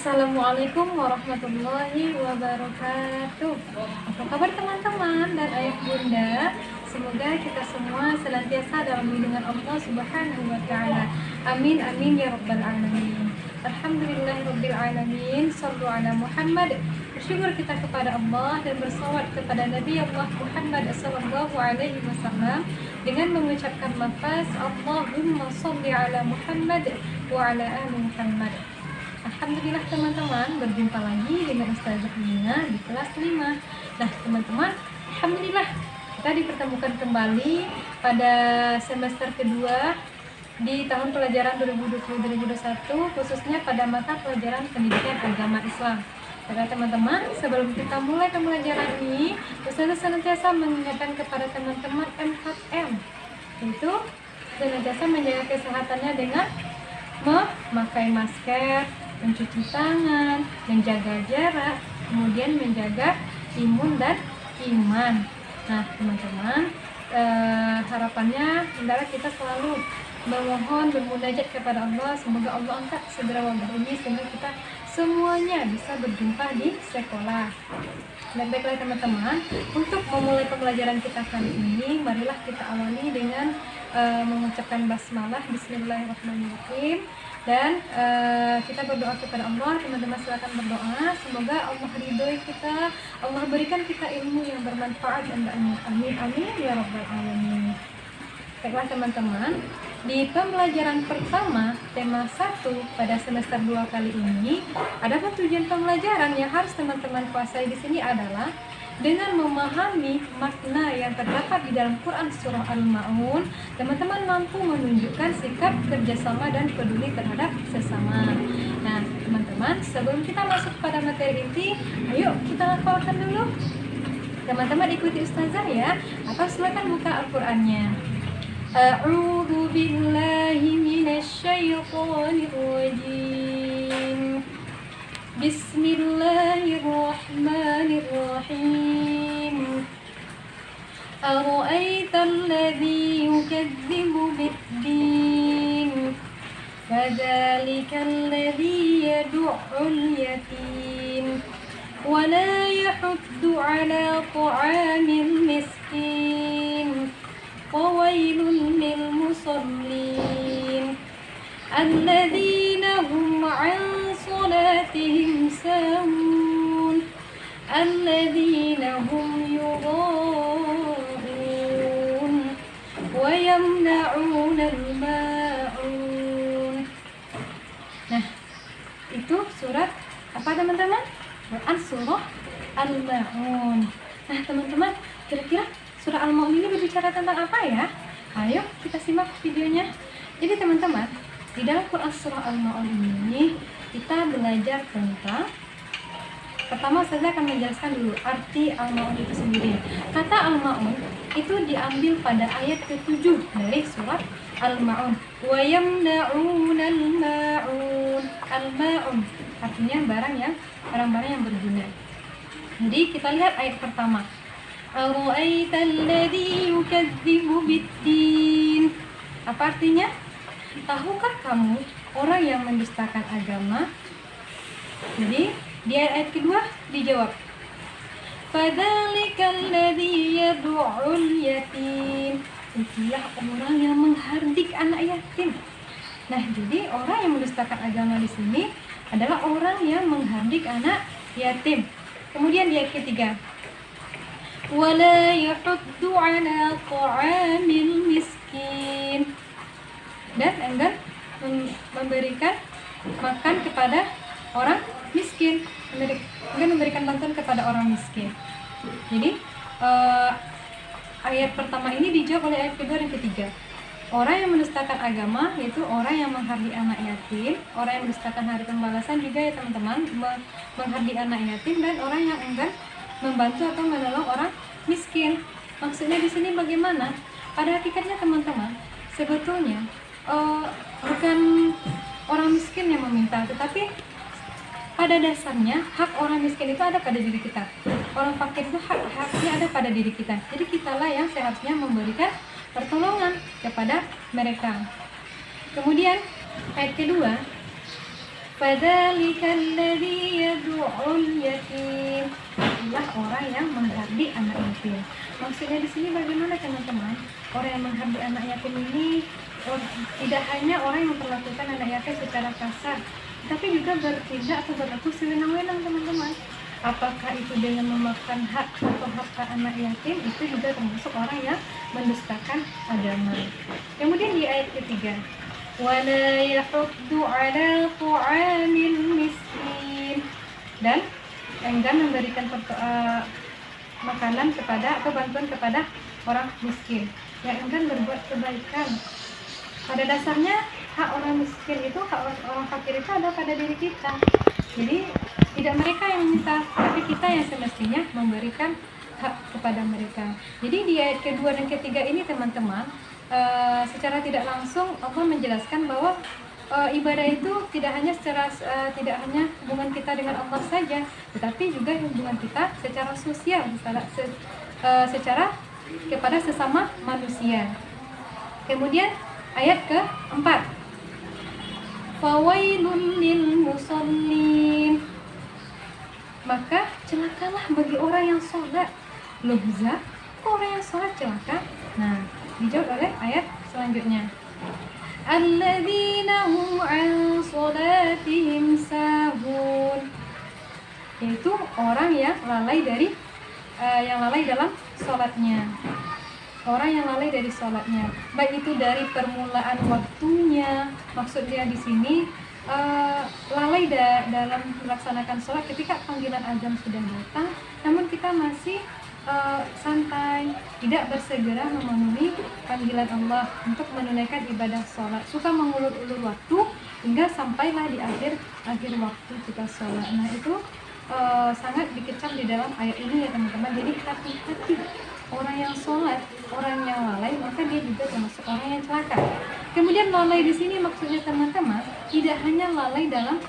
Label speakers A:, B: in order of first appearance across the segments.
A: Assalamualaikum warahmatullahi wabarakatuh. Apa kabar teman-teman dan ayah bunda? Semoga kita semua senantiasa dalam lindungan Allah Subhanahu wa taala. Amin amin ya rabbal alamin. Alhamdulillahirabbil alamin. Shallu ala Muhammad. Bersyukur kita kepada Allah dan bersalawat kepada Nabi Allah Muhammad sallallahu alaihi wasallam dengan mengucapkan lafaz Allahumma shalli ala Muhammad wa ala ali Muhammad. Alhamdulillah teman-teman, berjumpa lagi dengan Ustazah Nina di kelas 5. Nah teman-teman, alhamdulillah kita dipertemukan kembali pada semester kedua di tahun pelajaran 2020-2021, khususnya pada mata pelajaran pendidikan agama Islam. Pada teman-teman, sebelum kita mulai pembelajaran ini, Ustazah senantiasa mengingatkan kepada teman-teman 4M, yaitu senantiasa menjaga kesehatannya dengan memakai masker, mencuci tangan, menjaga jarak, kemudian menjaga imun dan iman. Nah teman-teman, harapannya adalah kita selalu memohon bermunajat kepada Allah, semoga Allah angkat segera wabah ini sehingga kita semuanya bisa berjumpa di sekolah. Dan baiklah teman-teman, untuk memulai pembelajaran kita kali ini, marilah kita awali dengan mengucapkan basmalah, bismillahirrahmanirrahim. Dan kita berdoa kepada Allah. Teman-teman silakan berdoa, semoga Allah ridhoi kita, Allah berikan kita ilmu yang bermanfaat dan amin amin ya rabbal alamin. Baiklah teman-teman, di pembelajaran pertama tema 1 pada semester 2 kali ini, adapun tujuan pembelajaran yang harus teman-teman kuasai di sini adalah dengan memahami makna yang terdapat di dalam Quran Surah Al-Ma'un, teman-teman mampu menunjukkan sikap kerjasama dan peduli terhadap sesama. Nah teman-teman, sebelum kita masuk pada materi inti, ayo kita hafalkan dulu. Teman-teman ikuti Ustazah ya, atau silakan buka Al-Qurannya. A'udzu billahi minasy syaithanir rajim. Bismillahirrahmanirrahim. Ara'aital ladzi yukadzibu bid-din, fadzalikal ladzi yad'ul yatim wa la yahuddu 'ala ta'amil miskin. Fawailun lil musallin alladzina hum 'an salatihim sahun alladzina hum yura'un wa yamna'una al-ma'un. Nah, itu surat apa teman-teman? Quran surah Al-Ma'un. Nah teman-teman, kira-kira surah Al-Ma'un ini berbicara tentang apa ya? Ayo kita simak videonya. Jadi teman-teman, di dalam Quran surah Al-Ma'un ini kita belajar tentang, pertama saya akan menjelaskan dulu arti Al-Ma'un itu sendiri. Kata Al-Ma'un itu diambil pada ayat ke-7 dari surat Al-Ma'un. Wa yamna'una al-ma'un. Al-ma'un artinya barang-barang yang berguna. Jadi kita lihat ayat pertama. Ara'aital ladzi yukadzibu bid-din. Apa artinya? Tahukah kamu orang yang mendustakan agama? Jadi di ayat kedua dijawab, fadzalikal ladzi yad'ul yatim. Itulah orang yang menghardik anak yatim. Nah, jadi orang yang mendustakan agama di sini adalah orang yang menghardik anak yatim. Kemudian di ayat ketiga, wala yahuddu 'ala ta'amil miskin. Dan enggan memberikan makan kepada orang miskin, enggan memberikan bantuan kepada orang miskin. Jadi ayat pertama ini dijawab oleh ayat kedua dan ketiga. Orang yang mendustakan agama yaitu orang yang menghardik anak yatim, orang yang mendustakan hari pembalasan juga ya teman-teman, menghardik anak yatim, dan orang yang enggan membantu atau menolong orang miskin. Maksudnya di sini bagaimana? Pada hakikatnya teman-teman, sebetulnya bukan orang miskin yang meminta, tetapi pada dasarnya hak orang miskin itu ada pada diri kita. Orang fakir itu haknya ada pada diri kita. Jadi kitalah yang seharusnya memberikan pertolongan kepada mereka. Kemudian ayat kedua, Fadzalikal ladzi yad'ul yatim. Itulah orang yang menghardik anak yatim. Maksudnya di sini bagaimana teman-teman? Orang yang menghardik anak yatim ini tidak hanya orang yang memperlakukan anak yatim secara kasar, tapi juga bertindak atau berlaku sewenang-wenang teman-teman. Apakah itu dengan memakan hak atau harta anak yatim, itu juga termasuk orang yang mendustakan agama. Kemudian di ayat ketiga, wala yahuddu ala ta'amil miskin, dan enggan memberikan makanan kepada atau bantuan kepada orang miskin, yang enggan berbuat kebaikan. Pada dasarnya hak orang miskin itu, hak orang fakir itu ada pada diri kita. Jadi tidak mereka yang meminta, tapi kita yang semestinya memberikan hak kepada mereka. Jadi di ayat kedua dan ketiga ini teman-teman, secara tidak langsung Allah menjelaskan bahwa ibadah itu tidak hanya hubungan kita dengan Allah saja, tetapi juga hubungan kita secara sosial, secara kepada sesama manusia. Kemudian ayat keempat, fawailul lil musallin, maka celakalah bagi orang yang sholat. Loh, kok orang yang sholat celaka? Nah, dijawab oleh ayat selanjutnya, alladzina hum an sholatihim sahun, yaitu orang yang lalai dalam sholatnya. Orang yang lalai dari sholatnya, baik itu dari permulaan waktunya, maksudnya di sini lalai dalam melaksanakan sholat ketika panggilan azan sudah datang, namun kita masih santai, tidak bersegera memenuhi panggilan Allah untuk menunaikan ibadah sholat, suka mengulur-ulur waktu hingga sampailah di akhir waktu kita sholat. Nah itu sangat dikecam di dalam ayat ini ya teman-teman. Jadi hati-hati orang yang sholat, orang yang lalai, maka dia juga termasuk orang yang celaka. Kemudian lalai di sini maksudnya teman-teman tidak hanya lalai dalam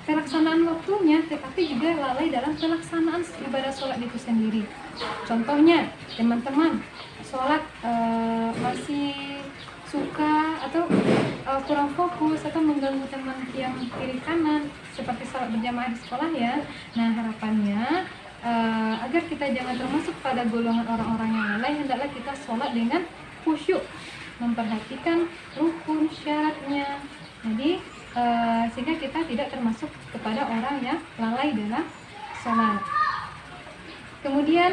A: pelaksanaan waktunya, tetapi juga lalai dalam pelaksanaan ibadah sholat itu sendiri. Contohnya teman-teman sholat masih suka atau kurang fokus atau mengganggu teman yang kiri kanan, seperti sholat berjamaah di sekolah ya. Nah harapannya agar kita jangan termasuk pada golongan orang-orang yang lalai, hendaklah kita sholat dengan khusyuk, memperhatikan rukun syaratnya. Jadi sehingga kita tidak termasuk kepada orang yang lalai dalam sholat. Kemudian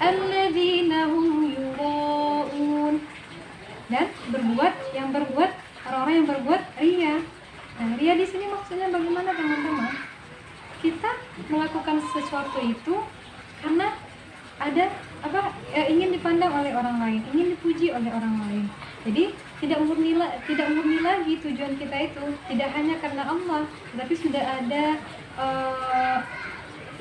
A: alladzina hum yura'un, dan berbuat orang-orang yang berbuat ria. Nah, ria di sini maksudnya bagaimana teman-teman? Kita melakukan sesuatu itu karena ada ingin dipandang oleh orang lain, ingin dipuji oleh orang lain. Jadi tidak murni lagi tujuan kita itu, tidak hanya karena Allah, tetapi sudah ada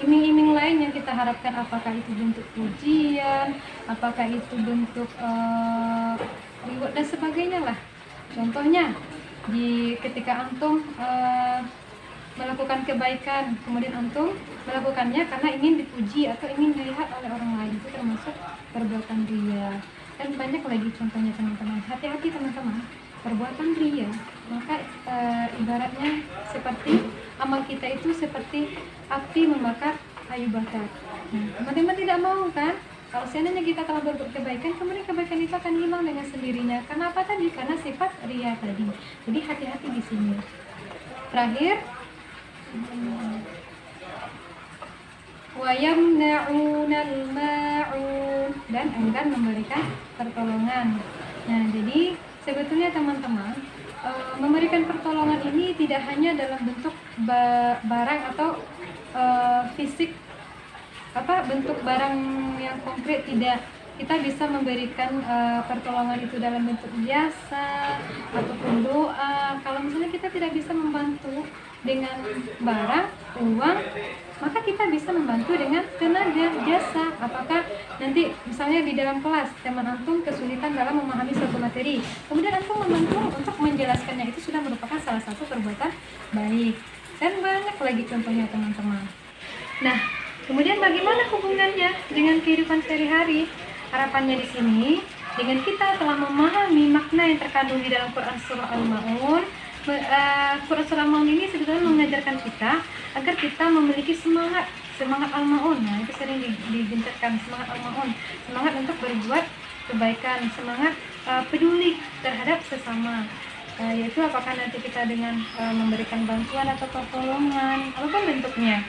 A: iming-iming lain yang kita harapkan, apakah itu bentuk pujian, apakah itu bentuk reward dan sebagainya lah. Contohnya ketika antum melakukan kebaikan, kemudian antum melakukannya karena ingin dipuji atau ingin dilihat oleh orang lain, itu termasuk perbuatan ria. Dan banyak lagi contohnya teman-teman. Hati-hati teman-teman, perbuatan ria, maka ibaratnya seperti amal kita itu seperti api membakar kayu bakar. Nah, teman-teman tidak mau kan? Kalau seandainya kita telah berbuat kebaikan, kemudian kebaikan itu akan hilang dengan sendirinya. Karena apa tadi? Karena sifat ria tadi. Jadi hati-hati di sini. Terakhir, wa yamna'unal ma'un, dan enggan memberikan pertolongan. Nah, jadi sebetulnya teman-teman, memberikan pertolongan ini tidak hanya dalam bentuk barang atau fisik, bentuk barang yang konkret, tidak. Kita bisa memberikan pertolongan itu dalam bentuk jasa ataupun doa. Kalau misalnya kita tidak bisa membantu dengan barang, uang, maka kita bisa membantu dengan tenaga, jasa. Apakah nanti misalnya di dalam kelas teman antum kesulitan dalam memahami suatu materi, kemudian antum membantu untuk menjelaskannya, itu sudah merupakan salah satu perbuatan baik. Dan banyak lagi contohnya teman-teman. Nah, kemudian bagaimana hubungannya dengan kehidupan sehari-hari? Harapannya di sini, dengan kita telah memahami makna yang terkandung di dalam Quran surah Al-Ma'un, Quran Surah Maun ini sebetulnya mengajarkan kita agar kita memiliki semangat al-maun. Nah, itu sering digencarkan, semangat al-maun, semangat untuk berbuat kebaikan, semangat peduli terhadap sesama. Yaitu apakah nanti kita dengan memberikan bantuan atau pertolongan, apapun bentuknya.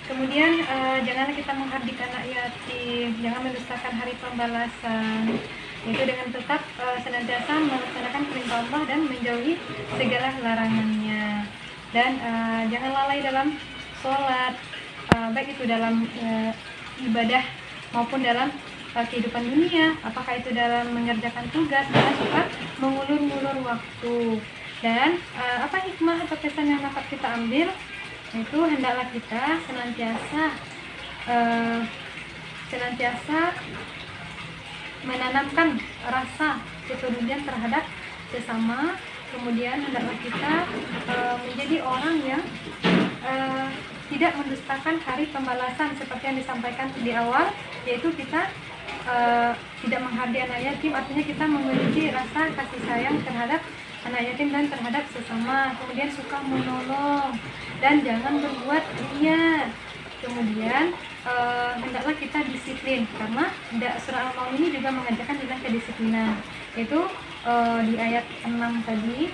A: Kemudian janganlah kita menghardik anak yatim, jangan mendustakan hari pembalasan. Itu dengan tetap senantiasa melaksanakan perintah Allah dan menjauhi segala larangannya. Dan jangan lalai dalam sholat, baik itu dalam ibadah maupun dalam kehidupan dunia. Apakah itu dalam mengerjakan tugas, jangan suka mengulur-ulur waktu. Dan apa hikmah atau pesan yang dapat kita ambil? Itu hendaklah kita senantiasa menanamkan rasa kepedulian terhadap sesama. Kemudian hendaklah kita menjadi orang yang tidak mendustakan hari pembalasan seperti yang disampaikan di awal, yaitu kita tidak menghardik anak yatim, artinya kita memiliki rasa kasih sayang terhadap anak yatim dan terhadap sesama. Kemudian suka menolong dan jangan berbuat ria. Kemudian hendaklah kita disiplin, karena surah Al-Maun ini juga mengajarkan tentang kedisiplinan. Itu di ayat 6 tadi,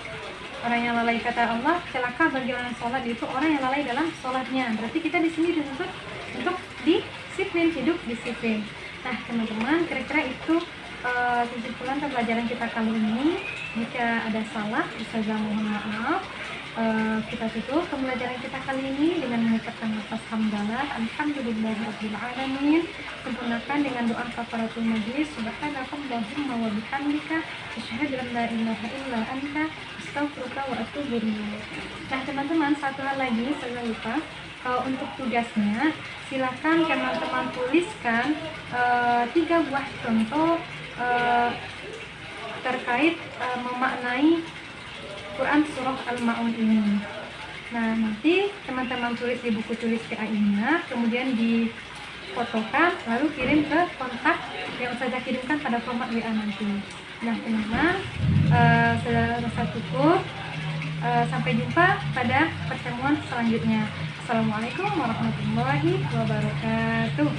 A: orang yang lalai, kata Allah, celaka bagi orang sholat, itu orang yang lalai dalam sholatnya. Berarti kita di sini dituntut untuk disiplin, hidup disiplin. Nah teman-teman, kira-kira itu kesimpulan pembelajaran kita kali ini. Jika ada salah, Ustazah mohon maaf. Kita tutup pembelajaran kita kali ini dengan mengucapkan lafaz hamdalah, alhamdulillahirabbil alamin. Sempurnakan dengan doa kafaratul majlis, subhanakallahumma wa bihamdika, asyhadu an la ilaha illa anta, astaghfiruka wa atubu ilaik. Nah teman-teman, satu hal lagi saya lupa, untuk tugasnya silakan teman-teman tuliskan 3 buah contoh terkait memaknai Quran Surah Al-Maun ini. Nah nanti teman-teman tulis di buku tulis PAI-nya, kemudian difotokan, lalu kirim ke kontak yang saya kirimkan pada format WA nanti. Nah teman-teman, sudah rasa cukup. Sampai jumpa pada pertemuan selanjutnya. Assalamualaikum warahmatullahi wabarakatuh.